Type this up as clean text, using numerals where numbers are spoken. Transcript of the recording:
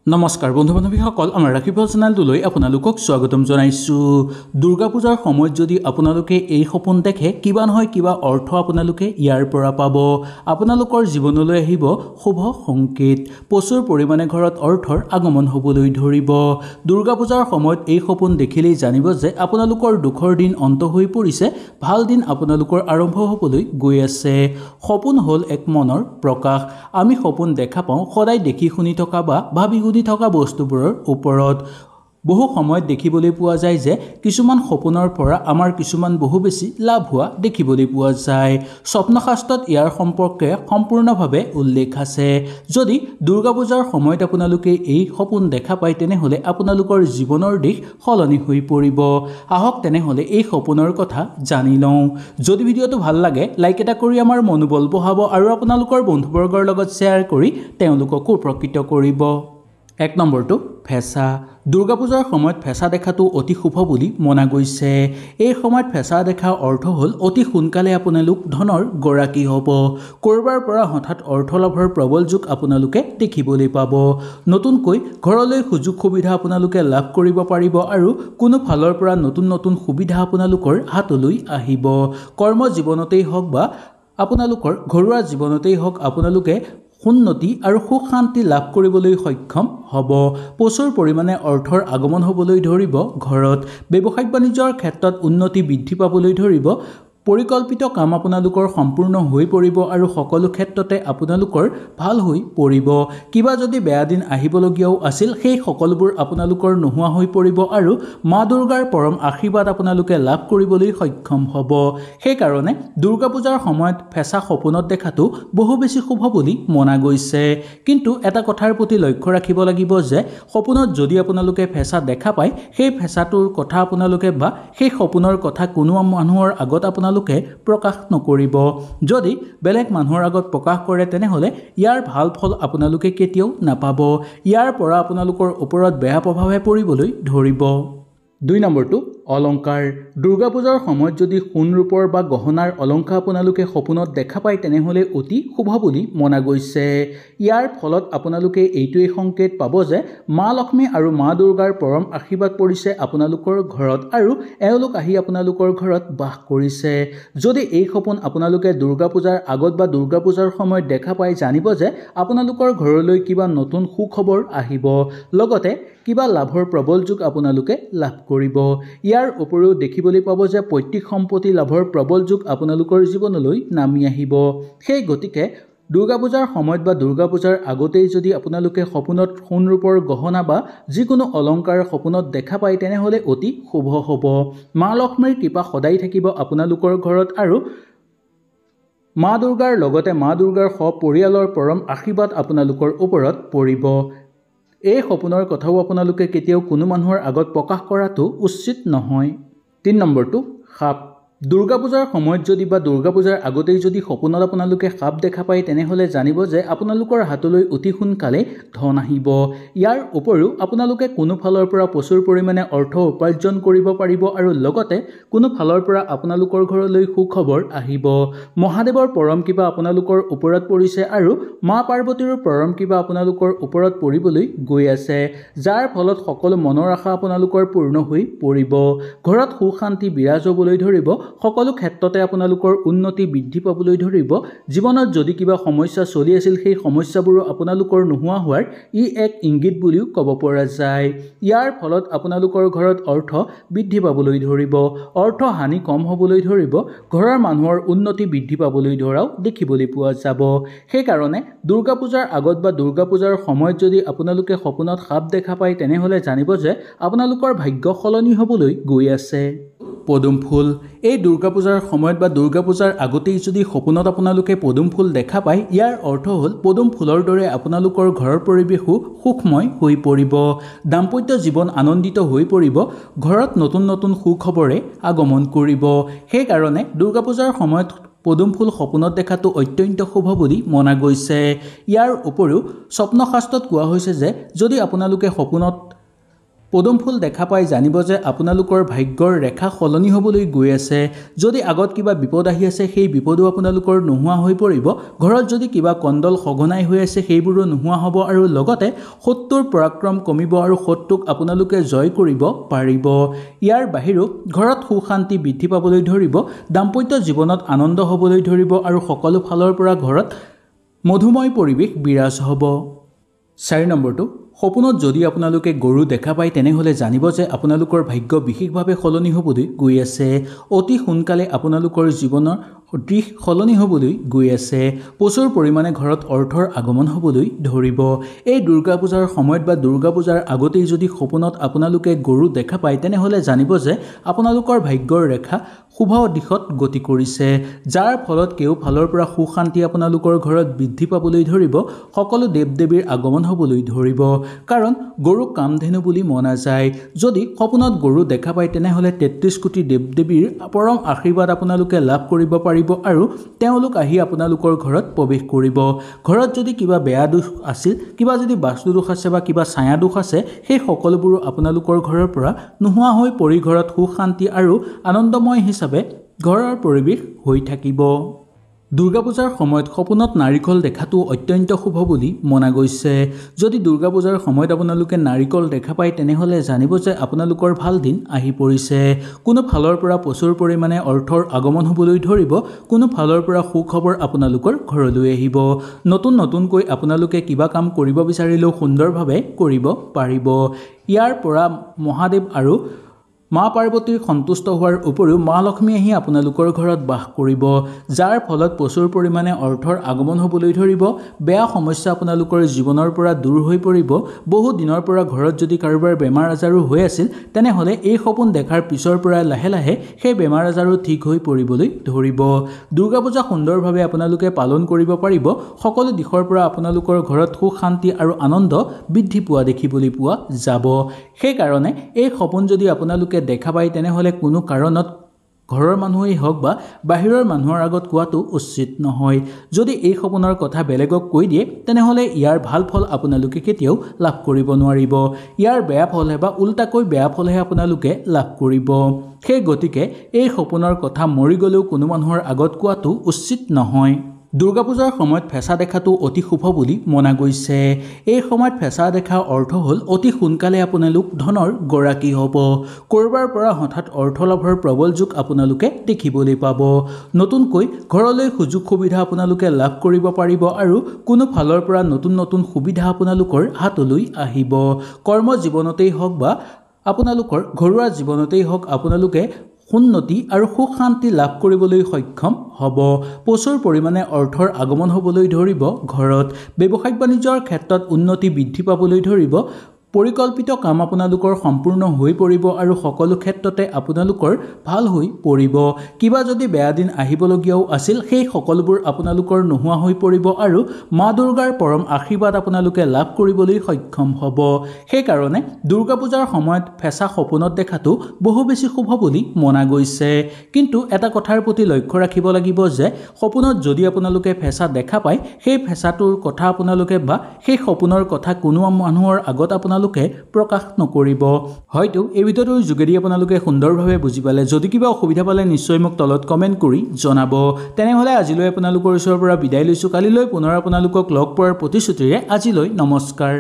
নমস্কাৰ বন্ধু বান্ধৱীসকল আমাৰ ৰাখিফল চেনেলটোলৈ আপোনালোকক স্বাগতম জনাইছোঁ। দুৰ্গা পূজাৰ সময়ত যদি আপোনালোকে এই সপোন দেখে কিবা নহয় কিবা অৰ্থ আপোনালোকে ইয়াৰ পৰা পাব। আপোনালোকৰ জীৱনলৈ আহিব শুভ সংকেত। প্ৰচুৰ পৰিমাণে ঘৰত অৰ্থৰ আগমন হ'বলৈ ধৰিব। দুৰ্গা পূজাৰ সময়ত এই সপোন দেখিলেই জানিব যে আপোনালোকৰ দুখৰ দিন অন্ত হৈ পৰিছে, ভাল দিন আপোনালোকৰ আৰম্ভ হ'বলৈ গৈ আছে। সপোন হ'ল এক মনৰ প্ৰকাশ। আমি সপোন দেখা পাওঁ সদায় দেখি শুনি থকা বা ভাবি থকা বস্তুবোৰৰ ওপৰত। বহু সময়ত দেখিবলৈ পোৱা যায় যে কিছুমান সপোনৰ পৰা আমাৰ কিছুমান বহু বেছি লাভ হোৱা দেখিবলৈ পোৱা যায়। স্বপ্নশাস্ত্ৰত ইয়াৰ সম্পৰ্কে সম্পূৰ্ণভাৱে উল্লেখ আছে। যদি দুৰ্গা পূজাৰ সময়ত আপোনালোকে এই সপোন দেখা পায় তেনেহ'লে আপোনালোকৰ জীৱনৰ দিশ সলনি হৈ পৰিব। আহক তেনেহ'লে এই সপোনৰ কথা জানি লওঁ। যদি ভিডিঅ'টো ভাল লাগে লাইক এটা কৰি আমাৰ মনোবল বঢ়াব আৰু আপোনালোকৰ বন্ধুবৰ্গৰ লগত শ্বেয়াৰ কৰি তেওঁলোককো উপকৃত কৰিব। 1 নম্বৰটো ফেঁচা। দুৰ্গা পূজাৰ সময়ত ফেঁচা দেখাটো অতি শুভ বুলি মনা গৈছে। এই সময়ত ফেঁচা দেখা অৰ্থ হ'ল অতি সোনকালে আপোনালোক ধনৰ গৰাকী হ'ব। ক'ৰবাৰ পৰা হঠাৎ অৰ্থ লাভৰ প্ৰবল যোগ আপোনালোকে দেখিবলৈ পাব। নতুনকৈ ঘৰলৈ সুযোগ সুবিধা আপোনালোকে লাভ কৰিব পাৰিব আৰু কোনো ফালৰ পৰা নতুন সুবিধা আপোনালোকৰ হাতলৈ আহিব। কৰ্ম জীৱনতেই হওক বা আপোনালোকৰ ঘৰুৱা জীৱনতেই হওক আপোনালোকে উন্নতি আৰু সুখ শান্তি লাভ কৰিবলৈ সক্ষম হ'ব। প্ৰচুৰ পৰিমাণে অৰ্থৰ আগমন হ'বলৈ ধৰিব। ঘৰত ব্যৱসায়িক বাণিজ্যৰ ক্ষেত্ৰত উন্নতি বৃদ্ধি পাবলৈ ধৰিব। পৰিকল্পিত কাম আপোনালোকৰ সম্পূৰ্ণ হৈ পৰিব আৰু সকলো ক্ষেত্ৰতে আপোনালোকৰ ভাল হৈ পৰিব। কিবা যদি বেয়া দিন আহিবলগীয়াও আছিল সেই সকলোবোৰ আপোনালোকৰ নোহোৱা হৈ পৰিব আৰু মা দুৰ্গাৰ পৰম আশীৰ্বাদ আপোনালোকে লাভ কৰিবলৈ সক্ষম হ'ব। সেইকাৰণে দুৰ্গা পূজাৰ সময়ত ফেঁচা সপোনত দেখাটো বহু বেছি শুভ বুলি মনা গৈছে। কিন্তু এটা কথাৰ প্ৰতি লক্ষ্য ৰাখিব লাগিব যে সপোনত যদি আপোনালোকে ফেঁচা দেখা পায় সেই ফেঁচাটোৰ কথা আপোনালোকে বা সেই সপোনৰ কথা কোনো মানুহৰ আগত আপোনালোকে প্ৰকাশ নকৰিব। যদি বেলেগ মানুহৰ আগত প্ৰকাশ কৰে তেনেহ'লে ইয়াৰ ভাল ফল আপোনালোকে কেতিয়াও নাপাব। ইয়াৰ পৰা আপোনালোকৰ ওপৰত বেয়া প্ৰভাৱে পৰিবলৈ ধৰিব। 2 নম্বৰটো অলংকাৰ। দুৰ্গা পূজাৰ সময়ত যদি সোণ ৰূপৰ বা গহনাৰ অলংকাৰ আপোনালোকে সপোনত দেখা পায় তেনেহ'লে অতি শুভ বুলি মনা গৈছে। ইয়াৰ ফলত আপোনালোকে এইটোৱেই সংকেত পাব যে মা লক্ষ্মী আৰু মা দুৰ্গাৰ পৰম আশীৰ্বাদ পৰিছে আপোনালোকৰ ঘৰত আৰু এওঁলোক আহি আপোনালোকৰ ঘৰত বাস কৰিছে। যদি এই সপোন আপোনালোকে দুৰ্গা পূজাৰ আগত বা দুৰ্গা পূজাৰ সময়ত দেখা পায় জানিব যে আপোনালোকৰ ঘৰলৈ কিবা নতুন সুখবৰ আহিব। লগতে কিবা লাভৰ প্ৰবল যোগ আপোনালোকে লাভ কৰিব। ইয়াৰ উপৰিও দেখিবলৈ পাব যে পৈতৃক সম্পত্তি লাভৰ প্ৰবল যোগ আপোনালোকৰ জীৱনলৈ নামি আহিব। সেই গতিকে দুৰ্গা পূজাৰ সময়ত বা দুৰ্গা পূজাৰ আগতেই যদি আপোনালোকে সপোনত সোণ ৰূপৰ গহনা বা যিকোনো অলংকাৰ সপোনত দেখা পায় তেনেহ'লে অতি শুভ হ'ব। মা লক্ষ্মীৰ কৃপা সদায় থাকিব আপোনালোকৰ ঘৰত আৰু মা দুৰ্গাৰ লগতে মা দুৰ্গাৰ সপৰিয়ালৰ পৰম আশীৰ্বাদ আপোনালোকৰ ওপৰত পৰিব। এই সপোনৰ কথাও আপোনালোকে কেতিয়াও কোনো মানুহৰ আগত প্ৰকাশ কৰাটো উচিত নহয়। 3 নম্বৰটো সাপ। দুৰ্গা পূজাৰ সময়ত যদি বা দুৰ্গা পূজাৰ আগতেই যদি সপোনত আপোনালোকে সাপ দেখা পায় তেনেহ'লে জানিব যে আপোনালোকৰ হাতলৈ অতি সোনকালে ধন আহিব। ইয়াৰ উপৰিও আপোনালোকে কোনো ফালৰ পৰা প্ৰচুৰ পৰিমাণে অৰ্থ উপাৰ্জন কৰিব পাৰিব আৰু লগতে কোনো ফালৰ পৰা আপোনালোকৰ ঘৰলৈ সুখবৰ আহিব। মহাদেৱৰ পৰম কৃপা আপোনালোকৰ ওপৰত পৰিছে আৰু মা পাৰ্বতীৰো পৰম কৃপা আপোনালোকৰ ওপৰত পৰিবলৈ গৈ আছে, যাৰ ফলত সকলো মনৰ আশা আপোনালোকৰ পূৰ্ণ হৈ পৰিব। ঘৰত সুখ শান্তি বিৰাজ হ'বলৈ ধৰিব। সকলো ক্ষেত্ৰতে আপোনালোকৰ উন্নতি বৃদ্ধি পাবলৈ ধৰিব। জীৱনত যদি কিবা সমস্যা চলি আছিল সেই সমস্যাবোৰো আপোনালোকৰ নোহোৱা হোৱাৰ ই এক ইংগিত বুলিও ক'ব পৰা যায়। ইয়াৰ ফলত আপোনালোকৰ ঘৰত অৰ্থ বৃদ্ধি পাবলৈ ধৰিব। অৰ্থ হানি কম হ'বলৈ ধৰিব। ঘৰৰ মানুহৰ উন্নতি বৃদ্ধি পাবলৈ ধৰাও দেখিবলৈ পোৱা যাব। সেইকাৰণে দুৰ্গা পূজাৰ আগত বা দুৰ্গা পূজাৰ সময়ত যদি আপোনালোকে সপোনত সাপ দেখা পায় তেনেহ'লে জানিব যে আপোনালোকৰ ভাগ্য সলনি হ'বলৈ গৈ আছে। পদুম ফুল। এই দুৰ্গা পূজাৰ সময়ত বা দুৰ্গা পূজাৰ আগতেই যদি সপোনত আপোনালোকে পদুম ফুল দেখা পায় ইয়াৰ অৰ্থ হ'ল পদুম ফুলৰ দৰে আপোনালোকৰ ঘৰৰ পৰিৱেশো সুখময় হৈ পৰিব। দাম্পত্য জীৱন আনন্দিত হৈ পৰিব। ঘৰত নতুন সুখবৰে আগমন কৰিব। সেইকাৰণে দুৰ্গা পূজাৰ সময়ত পদুম ফুল সপোনত দেখাটো অত্যন্ত শুভ বুলি মনা গৈছে। ইয়াৰ উপৰিও স্বপ্নশাস্ত্ৰত কোৱা হৈছে যে যদি আপোনালোকে সপোনত পদুম ফুল দেখা পাই জানিব যে আপোনালোকৰ ভাগ্যৰ ৰেখা সলনি হ'বলৈ গৈ আছে। যদি আগত কিবা বিপদ আহি আছে সেই বিপদো আপোনালোকৰ নোহোৱা হৈ পৰিব। ঘৰত যদি কিবা কণ্ডল সঘনাই হৈ আছে সেইবোৰো নোহোৱা হ'ব আৰু লগতে শত্ৰুৰ পৰাক্ৰম কমিব আৰু শত্ৰুক আপোনালোকে জয় কৰিব পাৰিব। ইয়াৰ বাহিৰেও ঘৰত সুখ শান্তি বৃদ্ধি পাবলৈ ধৰিব, দাম্পত্য জীৱনত আনন্দ হ'বলৈ ধৰিব আৰু সকলো ফালৰ পৰা ঘৰত মধুময় পৰিৱেশ বিৰাজ হ'ব। 4 নম্বৰটো, সপোনত যদি আপোনালোকে গৰু দেখা পায় তেনেহ'লে জানিব যে আপোনালোকৰ ভাগ্য বিশেষভাৱে সলনি হ'বলৈ গৈ আছে। অতি সোনকালে আপোনালোকৰ জীৱনৰ দিশ সলনি হ'বলৈ গৈ আছে। প্ৰচুৰ পৰিমাণে ঘৰত অৰ্থৰ আগমন হ'বলৈ ধৰিব। এই দুৰ্গা পূজাৰ সময়ত বা দুৰ্গা পূজাৰ আগতেই যদি সপোনত আপোনালোকে গৰু দেখা পায় তেনেহ'লে জানিব যে আপোনালোকৰ ভাগ্যৰ ৰেখা শুভ দিশত গতি কৰিছে, যাৰ ফলত কেওফালৰ পৰা সুখ শান্তি আপোনালোকৰ ঘৰত বৃদ্ধি পাবলৈ ধৰিব। সকলো দেৱ দেৱীৰ আগমন হ'বলৈ ধৰিব, কাৰণ গৰুক কামধেনু বুলি মনা যায়। যদি সপোনত গৰু দেখা পায় তেনেহ'লে 33 কোটি দেৱ দেৱীৰ পৰম আশীৰ্বাদ আপোনালোকে লাভ কৰিব পাৰিব আৰু তেওঁলোক আহি আপোনালোকৰ ঘৰত প্ৰৱেশ কৰিব। ঘৰত যদি কিবা বেয়া দোষ আছিল, কিবা যদি বাস্তু দোষ আছে বা কিবা ছায়া দোষ আছে, সেই সকলোবোৰো আপোনালোকৰ ঘৰৰ পৰা নোহোৱা হৈ পৰি ঘৰত সুখ শান্তি আৰু আনন্দময় হিচাপে ঘৰৰ পৰিৱেশ হৈ থাকিব। দুৰ্গা পূজাৰ সময়ত সপোনত নাৰিকল দেখাটো অত্যন্ত শুভ বুলি মনা গৈছে। যদি দুৰ্গা পূজাৰ সময়ত আপোনালোকে নাৰিকল দেখা পায় তেনেহ'লে জানিব যে আপোনালোকৰ ভাল দিন আহি পৰিছে। কোনো ফালৰ পৰা প্ৰচুৰ পৰিমাণে অৰ্থৰ আগমন হ'বলৈ ধৰিব, কোনো ফালৰ পৰা সুখবৰ আপোনালোকৰ ঘৰলৈ আহিব। নতুনকৈ আপোনালোকে কিবা কাম কৰিব বিচাৰিলেও সুন্দৰভাৱে কৰিব পাৰিব। ইয়াৰ পৰা মহাদেৱ আৰু মা পাৰ্বতীৰ সন্তুষ্ট হোৱাৰ উপৰিও মা লক্ষ্মী আহি আপোনালোকৰ ঘৰত বাস কৰিব, যাৰ ফলত প্ৰচুৰ পৰিমাণে অৰ্থৰ আগমন হ'বলৈ ধৰিব। বেয়া সমস্যা আপোনালোকৰ জীৱনৰ পৰা দূৰ হৈ পৰিব। বহু দিনৰ পৰা ঘৰত যদি কাৰোবাৰ বেমাৰ আজাৰো হৈ আছিল তেনেহ'লে এই সপোন দেখাৰ পিছৰ পৰা লাহে লাহে সেই বেমাৰ আজাৰো ঠিক হৈ পৰিবলৈ ধৰিব। দুৰ্গা পূজা সুন্দৰভাৱে আপোনালোকে পালন কৰিব পাৰিব। সকলো দিশৰ পৰা আপোনালোকৰ ঘৰত সুখ শান্তি আৰু আনন্দ বৃদ্ধি পোৱা দেখিবলৈ পোৱা যাব। সেইকাৰণে এই সপোন যদি আপোনালোকে দেখা পায় তেনেহ'লে কোনো কাৰণত ঘৰৰ মানুহেই হওক বা বাহিৰৰ মানুহৰ আগত কোৱাটো উচিত নহয়। যদি এই সপোনৰ কথা বেলেগক কৈ দিয়ে তেনেহ'লে ইয়াৰ ভাল ফল আপোনালোকে কেতিয়াও লাভ কৰিব নোৱাৰিব। ইয়াৰ বেয়া ফলহে বা উল্টাকৈ বেয়া ফলহে আপোনালোকে লাভ কৰিব। সেই গতিকে এই সপোনৰ কথা মৰি গ'লেও কোনো মানুহৰ আগত কোৱাটো উচিত নহয়। দুৰ্গা পূজাৰ সময়ত ফেঁচা দেখাটো অতি শুভ বুলি মনা গৈছে। এই সময়ত ফেঁচা দেখাৰ অৰ্থ হ'ল অতি সোনকালে আপোনালোক ধনৰ গৰাকী হ'ব। ক'ৰবাৰ পৰা হঠাৎ অৰ্থ লাভৰ প্ৰবল যোগ আপোনালোকে দেখিবলৈ পাব। নতুনকৈ ঘৰলৈ সুযোগ সুবিধা আপোনালোকে লাভ কৰিব পাৰিব আৰু কোনো ফালৰ পৰা নতুন সুবিধা আপোনালোকৰ হাতলৈ আহিব। কৰ্ম জীৱনতেই হওক বা আপোনালোকৰ ঘৰুৱা জীৱনতেই হওক আপোনালোকে উন্নতি আৰু সুখ শান্তি লাভ কৰিবলৈ সক্ষম হ'ব। প্ৰচুৰ পৰিমাণে অৰ্থৰ আগমন হ'বলৈ ধৰিব। ঘৰত ব্যৱসায়িক বাণিজ্যৰ ক্ষেত্ৰত উন্নতি বৃদ্ধি পাবলৈ ধৰিব। পৰিকল্পিত কাম আপোনালোকৰ সম্পূৰ্ণ হৈ পৰিব আৰু সকলো ক্ষেত্ৰতে আপোনালোকৰ ভাল হৈ পৰিব। কিবা যদি বেয়া দিন আহিবলগীয়াও আছিল সেই সকলোবোৰ আপোনালোকৰ নোহোৱা হৈ পৰিব আৰু মা দুৰ্গাৰ পৰম আশীৰ্বাদ আপোনালোকে লাভ কৰিবলৈ সক্ষম হ'ব। সেইকাৰণে দুৰ্গা পূজাৰ সময়ত ফেঁচা সপোনত দেখাটো বহু বেছি শুভ বুলি মনা গৈছে। কিন্তু এটা কথাৰ প্ৰতি লক্ষ্য ৰাখিব লাগিব যে সপোনত যদি আপোনালোকে ফেঁচা দেখা পায় সেই ফেঁচাটোৰ কথা আপোনালোকে বা সেই সপোনৰ কথা কোনো মানুহৰ আগত আপোনালোকে প্ৰকাশ নকৰিব। হয়তো এই ভিডিঅ'টোৰ যোগেদি আপোনালোকে সুন্দৰভাৱে বুজি পালে। যদি কিবা অসুবিধা পালে নিশ্চয় মোক তলত কমেণ্ট কৰি জনাব। তেনেহ'লে আজিলৈ আপোনালোকৰ ওচৰৰ পৰা বিদায় লৈছোঁ। কালিলৈ পুনৰ আপোনালোকক লগ পোৱাৰ প্ৰতিশ্ৰুতিৰে আজিলৈ নমস্কাৰ।